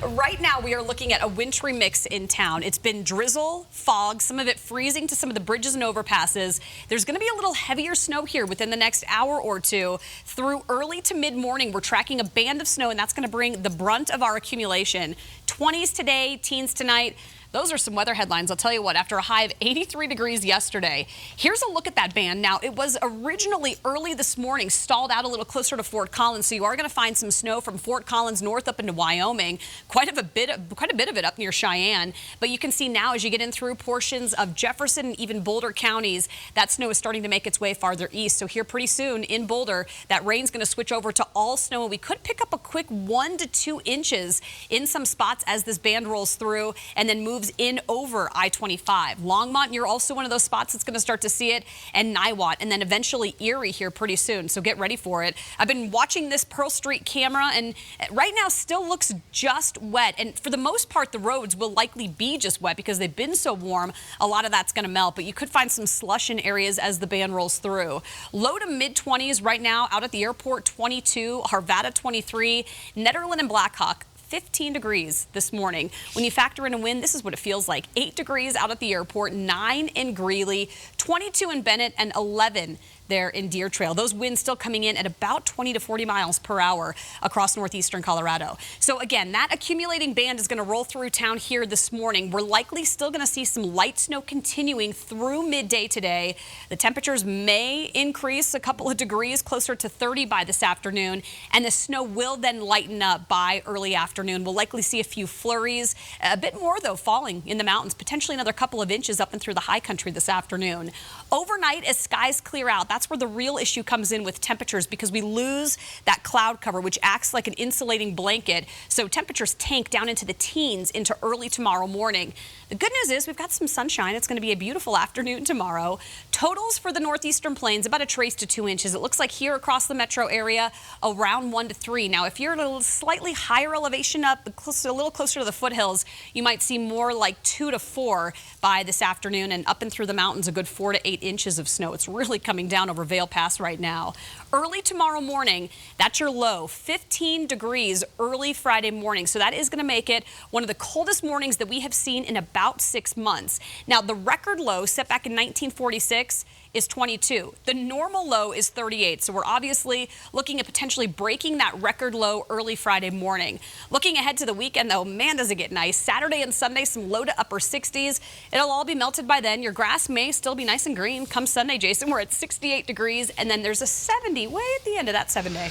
Right now, we are looking at a wintry mix in town. It's been drizzle, fog, some of it freezing to some of the bridges and overpasses. There's going to be a little heavier snow here within the next hour or two. Through early to mid-morning, we're tracking a band of snow, and that's going to bring the brunt of our accumulation. 20s today, teens tonight. Those are some weather headlines. I'll tell you what, after a high of 83 degrees yesterday, here's a look at that band. Now, it was originally early this morning, stalled out a little closer to Fort Collins, so you are going to find some snow from Fort Collins north up into Wyoming, quite a bit of it up near Cheyenne. But you can see now as you get in through portions of Jefferson and even Boulder counties, that snow is starting to make its way farther east. So here pretty soon in Boulder, that rain's going to switch over to all snow, and we could pick up a quick 1 to 2 inches in some spots as this band rolls through and then moves in over I-25. Longmont, you're also one of those spots that's going to start to see it, and Niwot, and then eventually Erie here pretty soon, so get ready for it. I've been watching this Pearl Street camera, and right now still looks just wet, and for the most part the roads will likely be just wet because they've been so warm. A lot of that's going to melt, but you could find some slush in areas as the band rolls through. Low to mid-20s right now out at the airport, 22, Arvada 23, Nederland and Blackhawk 15 degrees this morning. When you factor in a wind, this is what it feels like. 8 degrees out at the airport, 9 in Greeley, 22 in Bennett, and 11 there in Deer Trail. Those winds still coming in at about 20 to 40 miles per hour across northeastern Colorado. So again, that accumulating band is going to roll through town here this morning. We're likely still going to see some light snow continuing through midday today. The temperatures may increase a couple of degrees, closer to 30 by this afternoon, and the snow will then lighten up by early afternoon. We'll likely see a few flurries, a bit more though falling in the mountains, potentially another couple of inches up and through the high country this afternoon. Overnight, as skies clear out, that's where the real issue comes in with temperatures, because we lose that cloud cover, which acts like an insulating blanket. So temperatures tank down into the teens into early tomorrow morning. The good news is we've got some sunshine. It's going to be a beautiful afternoon tomorrow. Totals for the northeastern plains, about a trace to 2 inches. It looks like here across the metro area, around 1 to 3. Now, if you're at a slightly higher elevation up, a little closer to the foothills, you might see more like 2 to 4 by this afternoon, and up and through the mountains, a good 4 to 8 inches of snow. It's really coming down over Vail Pass right now. Early tomorrow morning, that's your low, 15 degrees early Friday morning. So that is going to make it one of the coldest mornings that we have seen in about 6 months. Now, the record low set back in 1946 is 22. The normal low is 38. So we're obviously looking at potentially breaking that record low early Friday morning. Looking ahead to the weekend, though, man, does it get nice. Saturday and Sunday, some low to upper 60s. It'll all be melted by then. Your grass may still be nice and green. Come Sunday, Jason, we're at 68 degrees, and then there's a 70 way at the end of that 7-day.